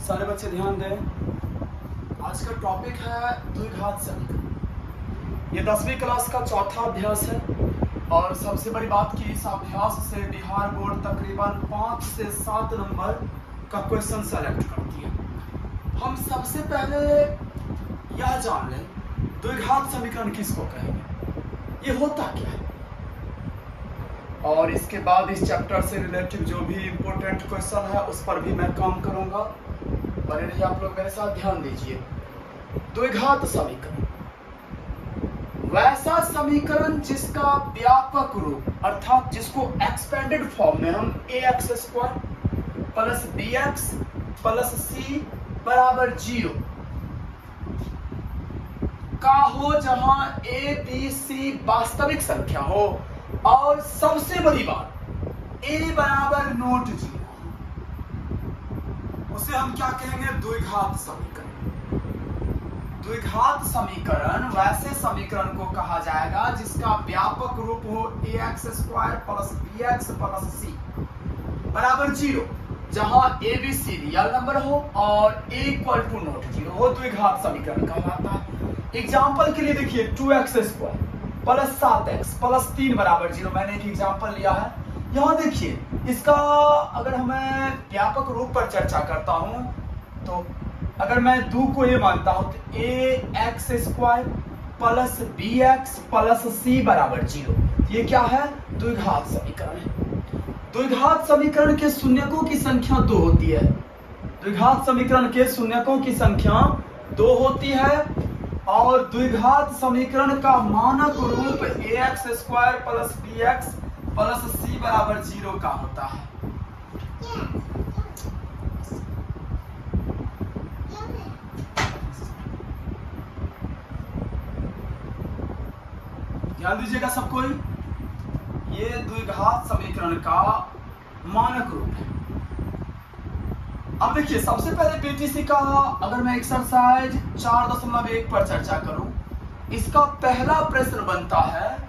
सारे बच्चे ध्यान दें। आज का टॉपिक है द्विघात समीकरण। ये 10वीं क्लास का चौथा अभ्यास है और सबसे बड़ी बात कि इस अभ्यास से बिहार बोर्ड तकरीबन 5 से 7 नंबर का क्वेश्चन सेलेक्ट करती है। हम सबसे पहले यह जान लें द्विघात समीकरण किसको कहेंगे, ये होता क्या है, और इसके बाद इस चैप्टर से रिलेटिव जो भी इम्पोर्टेंट क्वेश्चन है उस पर भी मैं काम करूंगा। बने रहिए आप लोग मेरे साथ, ध्यान दीजिए। द्विघात समीकरण वैसा समीकरण जिसका व्यापक रूप अर्थात जिसको एक्सपेंडेड फॉर्म में हम ax square plus bx plus c बराबर 0 का हो, जहां a b c वास्तविक संख्या हो और सबसे बड़ी बात a बराबर नॉट 0, उसे हम क्या कहेंगे, द्विघात समीकरण। द्विघात समीकरण वैसे समीकरण को कहा जाएगा जिसका व्यापक रूप हो ax square plus bx plus c बराबर 0, जहां a b c real number हो और a इक्वल टू नॉट 0 हो, द्विघात समीकरण कहलाता है। एग्जाम्पल के लिए देखिए 2x square plus 7x plus 3 बराबर 0, मैंने एक एग्जाम्पल लिया है। यहाँ देखिए इसका अगर हमें व्यापक रूप पर चर्चा करता हूं तो अगर मैं 2 को ये मानता हूं तो ax square plus bx plus c बराबर 0, ये क्या है, द्विघात समीकरण है। द्विघात समीकरण के शून्यकों की संख्या 2 होती है। द्विघात समीकरण के शून्यकों की संख्या 2 होती है और द्विघात समीकरण का मानक रूप ax square plus bx plus c बराबर 0 का होता है। ध्यान दीजिएगा सब कोई, ये द्विघात समीकरण का मानक रूप है। अब देखिए सबसे पहले बीटीसी का अगर मैं एक्सरसाइज 4.1 पर चर्चा करूं, इसका पहला प्रश्न बनता है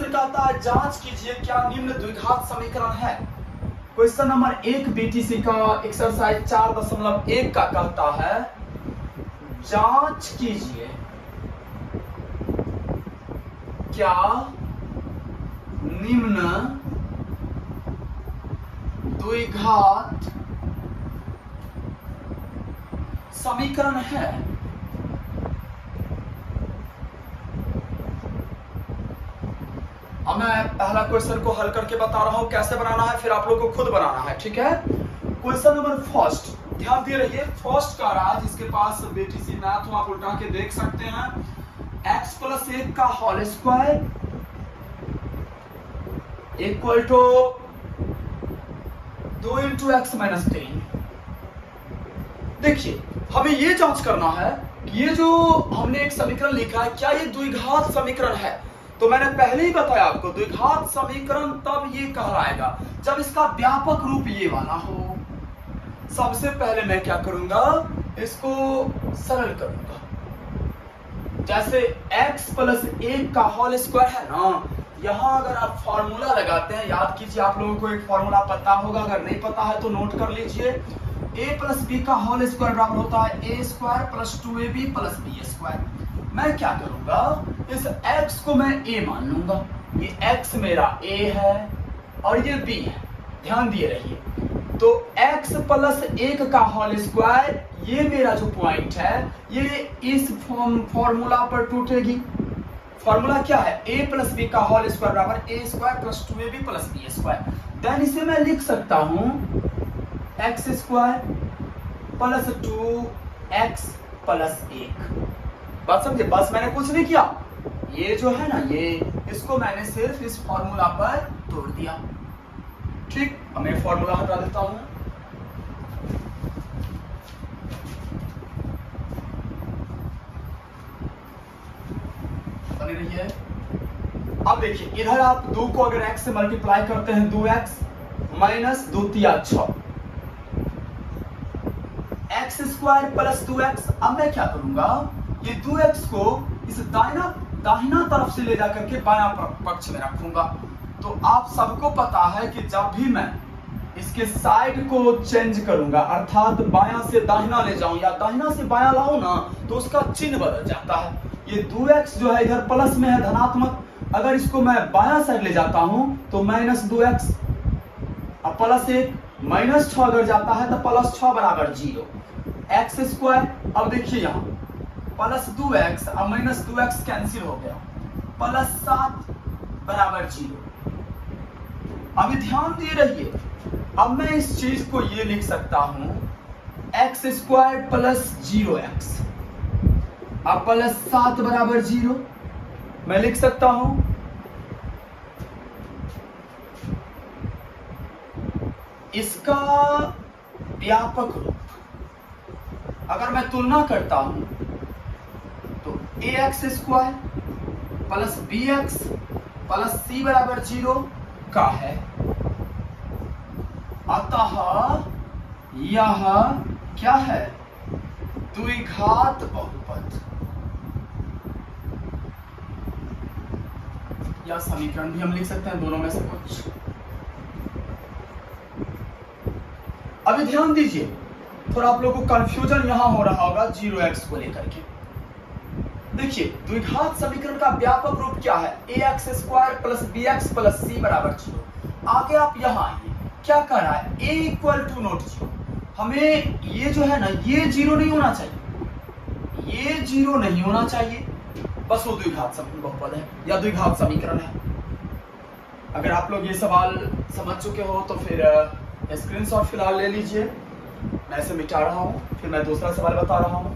कहता है जांच कीजिए क्या निम्न द्विघात समीकरण है। क्वेश्चन नंबर 1 बीटीसी का एक्सरसाइज 4.1 का कहता है जांच कीजिए क्या निम्न द्विघात समीकरण है। अब मैं पहला क्वेश्चन को हल करके बता रहा हूं कैसे बनाना है, फिर आप लोग को खुद बनाना है, ठीक है। क्वेश्चन नंबर फर्स्ट, ध्यान दे रहिए, फर्स्ट का राज इसके पास बीटीसी मैथ हो, आप उल्टा के देख सकते हैं। x प्लस 1 का whole square equal to 2 into X minus 3। देखिए हमें ये जांच करना है कि ये जो हमने एक समीकरण लिखा है क्या ये द्विघात समीकरण है। तो मैंने पहले ही बताया आपको द्विघात समीकरण तब ये कहलाएगा जब इसका व्यापक रूप ये वाला हो। सबसे पहले मैं क्या करूंगा, इसको सरल करूंगा। जैसे x प्लस 1 का होल स्क्वायर है ना, यहां अगर आप फॉर्मूला लगाते हैं, याद कीजिए आप लोगों को एक फॉर्मूला पता होगा, अगर नहीं पता है तो नोट कर लीजिए। a प्लस बी का होल स्क्वायर बराबर होता है a square plus 2ab plus b square. मैं क्या करूंगा, इस x को मैं a मान लूंगा, ये x मेरा a है और ये b है, ध्यान दिए रहिए। तो x प्लस 1 का होल स्क्वायर ये मेरा जो पॉइंट है ये इस फॉर्मूला पर टूटेगी। फॉर्मूला क्या है, a प्लस बी का होल स्क्वायर बराबर a square plus 2ab plus b square. Then इसे मैं लिख सकता हूं x square plus 2x plus 1। बात समझे, बस मैंने कुछ नहीं किया, ये जो है ना ये इसको मैंने सिर्फ इस फॉर्मूला पर तोड़ दिया। ठीक, अब मैं फॉर्मूला हटा देता हूं। बनी रही है। अब देखिए इधर आप 2 को अगर x से मल्टीप्लाई करते हैं 2x माइनस 2 तिया 6, x स्क्वायर प्लस 2x। अब मैं क्या करूंगा, ये 2x को इस दाहिना तरफ से ले जाकर के बायां पक्ष में रखूंगा। तो आप सबको पता है कि जब भी मैं इसके साइड को चेंज करूंगा, अर्थात बायां से दाहिना ले जाऊं या दाहिना से बायां लाऊं ना, तो उसका चिन्ह बदल जाता है। ये 2x जो है इधर प्लस में है, धनात्मक, अगर इसको मैं बायां साइड ले जाता हूं तो -2x, अब +1, -6 अगर जाता है तो +6 बराबर 0, x²। अब देखिए यहाँ +2x अब -2x कैंसिल हो गया, +7 बराबर 0। अभी ध्यान दिए रहिए, अब मैं इस चीज को ये लिख सकता हूं x² + 0x, अब +7 बराबर 0 मैं लिख सकता हूं। इसका व्यापक रूप अगर मैं तुलना करता हूं तो ax² + bx + c बराबर 0 का है, अतः यह क्या है, द्विघात बहुपद। या समीकरण भी हम लिख सकते हैं, दोनों में से कुछ। अभी ध्यान दीजिए, थोड़ा आप लोगों को कंफ्यूजन यहां हो रहा होगा 0x को लेकर के। देखिए द्विघात समीकरण का व्यापक रूप क्या है, ax² + bx + c बराबर 0। आगे आप यहां आइए, क्या कर रहा है, a = नॉट 0। हमें ये जो है ना, ये 0 नहीं होना चाहिए, ये 0 नहीं होना चाहिए, बस वो द्विघात बहुपद है या द्विघात समीकरण है। अगर आप लोग ये सवाल समझ चुके हो तो फिर स्क्रीनशॉट फिलहाल ले लीजिए, मैं इसे मिटा रहा हूं, फिर मैं दूसरा सवाल बता रहा हूं।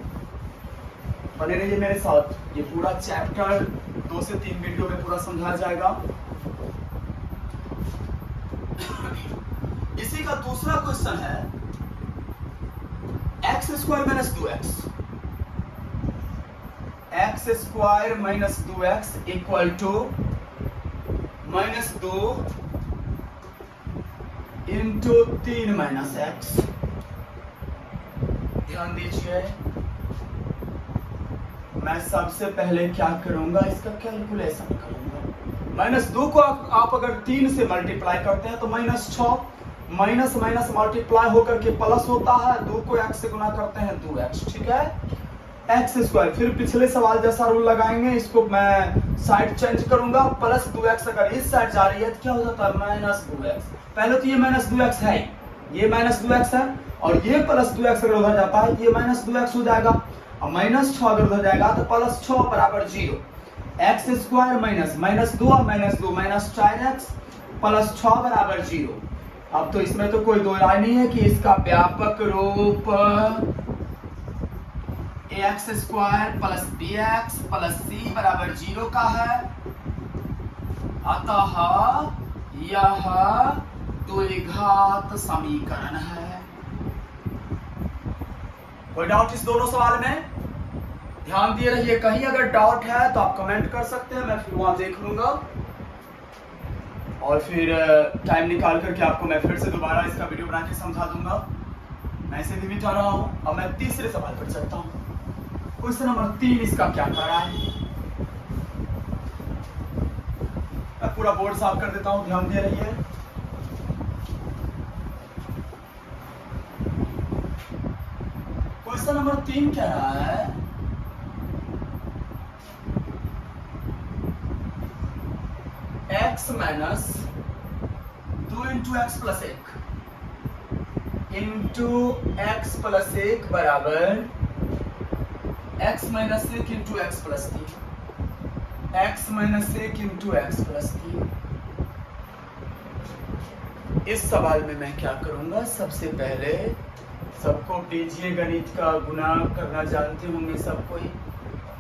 बने रहिए मेरे साथ, ये पूरा चैप्टर 2 से 3 वीडियो में पूरा समझाया जाएगा। इसी का दूसरा क्वेश्चन है x² - 2x, x² - 2x = -2 × 3 - x। ध्यान दीजिए, मैं सबसे पहले क्या करूंगा, इसका कैलकुलेशन करूंगा। -2 को आप अगर 3 से मल्टीप्लाई करते हैं तो -6, माइनस माइनस मल्टीप्लाई होकर के प्लस होता है, 2 को x से गुना करते हैं 2x, ठीक है, x²। फिर पिछले सवाल जैसा रूल लगाएंगे, इसको मैं साइड चेंज करूंगा, +2x अगर इस साइड जा रही है तो क्या हो जाता है, -2x। पहले तो ये -2x है, ये -2x है, और ये +2x अगर उधर जाता है ये -2x हो जाएगा, और -6 अगर उधर जाएगा तो +6 बराबर 0, x² -2 -4x +6 बराबर 0। अब तो इसमें तो कोई दो राय नहीं है कि इसका व्यापक रूप ax² + bx + c बराबर 0 का है, अतः यह द्विघात समीकरण है। कोई डाउट इस दोनों सवाल में? ध्यान दिए रहिए, कहीं अगर डाउट है तो आप कमेंट कर सकते हैं, मैं फिर वहां देख लूंगा और फिर टाइम निकाल करके आपको मैं फिर से दोबारा इसका वीडियो बना के समझा दूंगा। मैं इसे भी मिटा रहा हूं। अब मैं तीसरे सवाल पर चलता हूं। क्वेश्चन नंबर 3 इसका क्या कर रहा है, मैं पूरा बोर्ड साफ कर देता हूं, ध्यान दिए रहिए। क्वेश्चन नंबर 3 कह रहा है x - 2 × x + 1 × x + 1 बराबर x - 1 × x + 3, x - 1 × x + 3। इस सवाल में मैं क्या करूंगा, सबसे पहले सबको बीजीय गणित का गुना करना जानते होंगे सब कोई,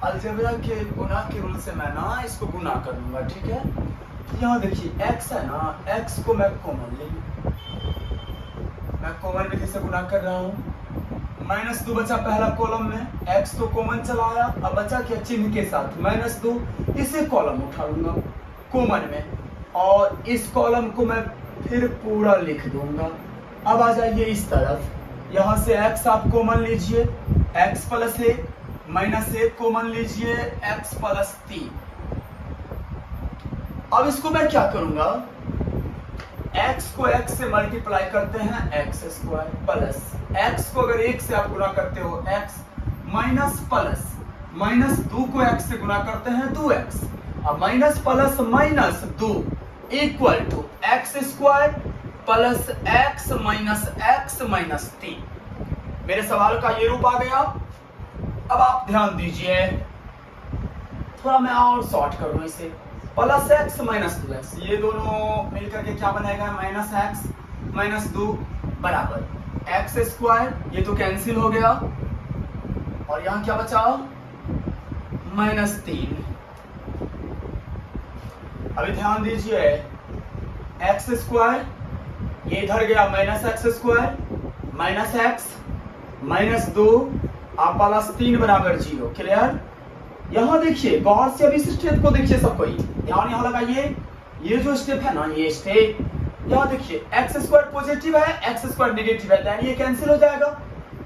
अलजेब्रा के गुना के रूल से मैं ना इसको गुना करूंगा, ठीक है। यहाँ देखिए x है ना, x को मैं कॉमन ले लूं, मैं कॉमन विधि से गुना कर रहा हूँ। -2 बचा पहला कॉलम में, x तो कॉमन चला आया, अब बचा क्या चिन्ह के साथ -2, इसे कॉलम उठा लूंगा कॉमन में, और इस कॉलम को मैं फिर पूरा लिख दूंगा। अब आ जाइए इस तरफ, यहाँ से x आप कॉमन लीजिए, x + 1 -1 कॉमन लीजिए, x + 3। अब इसको मैं क्या करूंगा, x को x से मल्टीप्लाई करते हैं x स्क्वायर प्लस x को अगर 1 से आप गुना करते हो x माइनस प्लस माइनस 2 को x से गुना करते हैं 2x अब minus plus minus 2 equal to x square plus x minus 3। मेरे सवाल का ये रूप आ गया। अब आप ध्यान दीजिए, थोड़ा मैं और शॉर्ट करूं इसे, प्लस x माइनस 2x, ये दोनों मिलकर के क्या बनाएगा माइनस x माइनस 2 बराबर x स्क्वायर, ये तो कैंसिल हो गया और यहां क्या बचा माइनस 3। अभी ध्यान दीजिए, x स्क्वायर ये इधर गया minus x square minus x minus 2 आप प्लस 3 बराबर 0। क्लियर? यहां देखिए, गौर से अभी इस स्टेप को देखिए, सब कोई ध्यान यहां लगाइए। ये जो स्टेप है ना, ये स्टेप यहां देखिए, x स्क्वायर पॉजिटिव है x स्क्वायर नेगेटिव है, यानी ये कैंसिल हो जाएगा।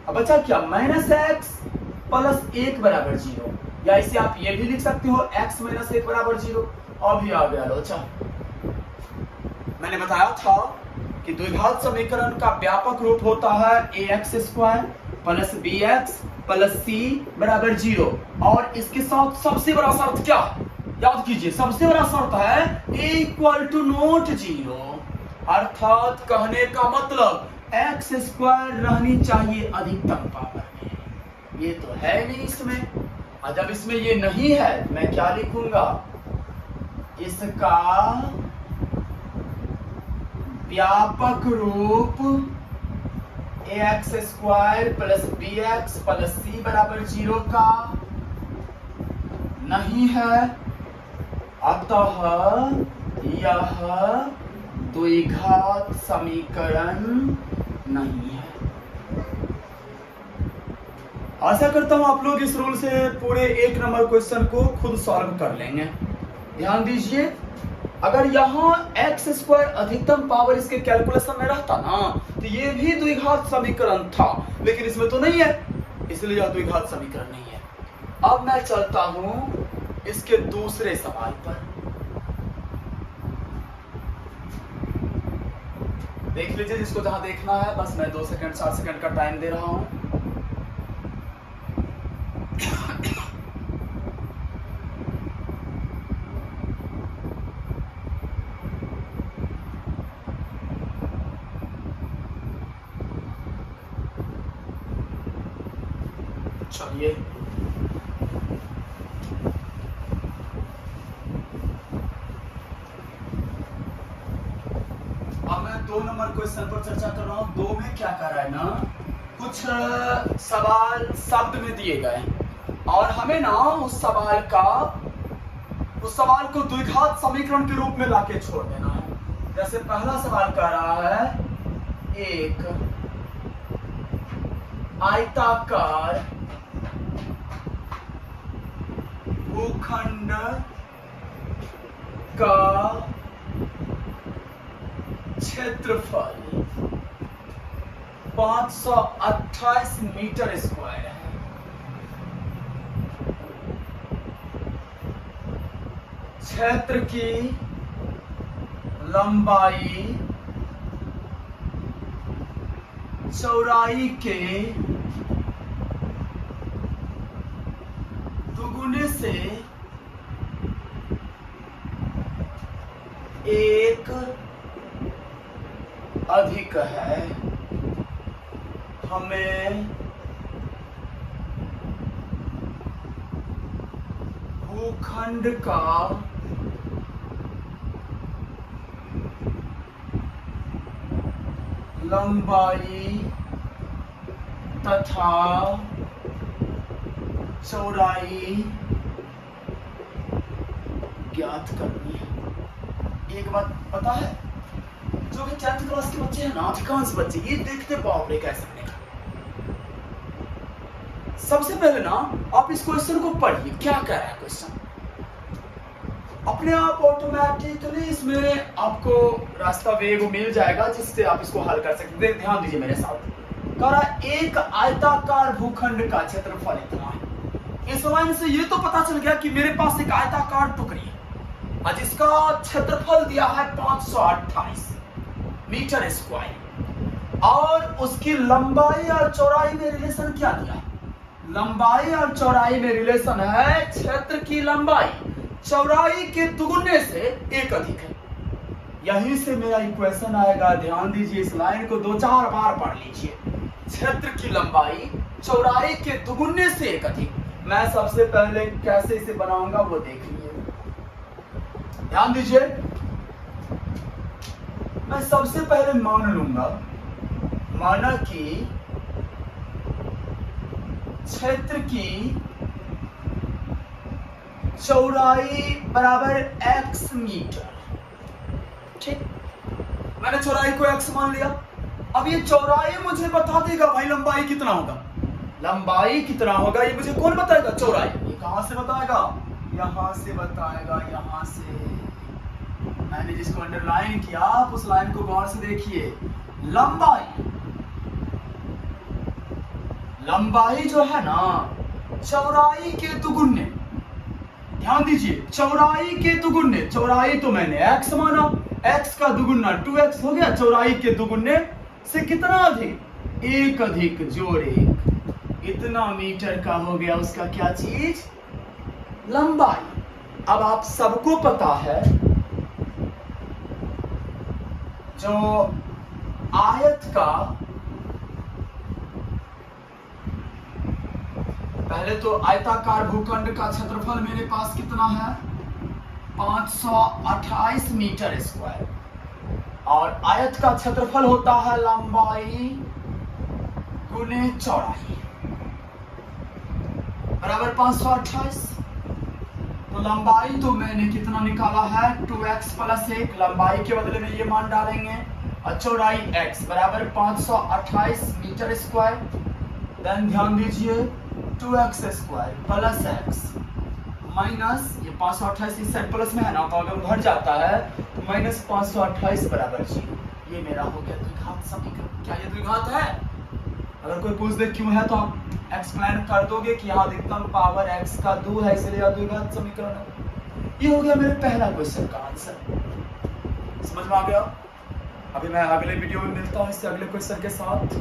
अब बचा क्या माइनस x प्लस 1 बराबर 0, या इसे आप ये भी लिख सकते हो x माइनस 1 बराबर 0। अभी आ गया लोचा। मैंने बताया था कि द्विघात समीकरण का व्यापक रूप होता है ax square plus bx plus c बराबर 0, और इसके साथ सबसे बड़ा शर्त क्या है याद कीजिए, सबसे बड़ा शर्त है a इक्वल टू नॉट 0, अर्थात कहने का मतलब x स्क्वायर रहनी चाहिए अधिकतम पावर में। ये तो है नहीं इसमें, और जब इसमें ये नहीं है मैं क्या लिखूंगा, इसका व्यापक रूप ax square plus bx plus c बराबर 0 का नहीं है, अतः यह द्विघात समीकरण नहीं है। आशा करता हूं आप लोग इस रूल से पूरे 1 नंबर क्वेश्चन को खुद सॉल्व कर लेंगे। ध्यान दीजिए, अगर यहाँ x स्क्वायर अधिकतम पावर इसके कैलकुलेशन में रहता ना, तो ये भी द्विघात समीकरण था, लेकिन इसमें तो नहीं है, इसलिए यह द्विघात समीकरण नहीं है। अब मैं चलता हूं इसके दूसरे सवाल पर। देख लीजिए जिसको जहां देखना है, बस मैं 2 सेकंड 4 सेकंड का टाइम दे रहा हूं। चलिए, अब मैं 2 नंबर क्वेश्चन पर चर्चा कर रहा हूं। 2 में क्या कर रहा है ना, कुछ सवाल शब्द में दिए गए और हमें ना उस सवाल को द्विघात समीकरण के रूप में लाके छोड़ देना है। जैसे पहला सवाल कह रहा है, एक आयताकार भूखंड का क्षेत्रफल 528 मीटर स्क्वायर है। क्षेत्र की लंबाई चौड़ाई के दुगुने से 1 अधिक है। हमें भूखंड का लंबाई तथा चौड़ाई ज्ञात करनी है। एक बात पता है, जो कि 10th क्लास के बच्चे हैं ना, अधिकांश बच्चे ये देखते बाप रे कैसे बनेगा। सबसे पहले ना आप इस क्वेश्चन को पढ़िए, क्या कह रहा है क्वेश्चन। अपने आप ऑटोमेटिकली इसमें आपको रास्ता वेग मिल जाएगा जिससे आप इसको हल कर सकते हैं। ध्यान दीजिए मेरे साथ, कह रहा है एक आयताकार भूखंड का क्षेत्रफल इतना है। इस लाइन से ये तो पता चल गया कि मेरे पास एक आयताकार टुकड़ी है और जिसका क्षेत्रफल दिया है 528। Metre square. और उसकी लंबाई और चौड़ाई में रिलेशन क्या दिया है? लंबाई और चौड़ाई में रिलेशन है क्षेत्र की लंबाई चौड़ाई के दुगुने से एक अधिक है। यहीं से मेरा इक्वेशन आएगा, ध्यान दीजिए, इस लाइन को 2-4 बार पढ़ लीजिए। क्षेत्र की लंबाई चौड़ाई के दुगुने से एक अधिक। मैं सबसे पहले कैसे इसे बनाऊंगा वो देख लीजिए, ध्यान दीजिए। मैं सबसे पहले मान लूंगा, माना कि क्षेत्र की चौड़ाई बराबर x मीटर। ठीक, मैंने चौड़ाई को x मान लिया। अब ये चौड़ाई मुझे बता देगा भाई लंबाई कितना होगा। लंबाई कितना होगा ये मुझे कौन बताएगा? चौड़ाई। ये कहां से बताएगा? यहां से बताएगा, यहां से। मैंने जिसको अंडरलाइन किया आप उस लाइन को गौर से देखिए। लंबाई जो है ना चौड़ाई के दुगुने, ध्यान दीजिए, चौड़ाई के दुगुने। चौड़ाई तो मैंने x माना, x का दुगुना 2x हो गया, चौड़ाई के दुगुने से कितना अधिक? एक अधिक जोड़ एक, इतना मीटर का हो गया उसका क्या चीज? लंबाई। अब आप सबको पता है जो आयत का, पहले तो आयताकार भूखंड का क्षेत्रफल मेरे पास कितना है? 528 मीटर स्क्वायर। और आयत का क्षेत्रफल होता है लंबाई गुने चौड़ाई बराबर 528। तो लंबाई तो मैंने कितना निकाला है? 2x plus 1। लंबाई के बदले में ये मान डालेंगे और चौड़ाई x बराबर 528 मीटर स्क्वायर। देन ध्यान दीजिए 2x square plus x minus ये 528 इस साइड प्लस में है ना, तो अगर उधर जाता है तो माइनस 528 बराबर 0। ये मेरा हो गया द्विघात समीकरण। क्या ये द्विघात है? अगर कोई पूछ दे क्यों है तो आप एक्सप्लेन कर दोगे कि यहाँ अधिकतम पावर x का 2 है इसलिए द्विघात समीकरण है। ये हो गया मेरे पहला क्वेश्चन का आंसर। समझ में आ गया? अभी मैं अगले वीडियो में मिलता हूँ इससे अगले क्वेश्चन के साथ।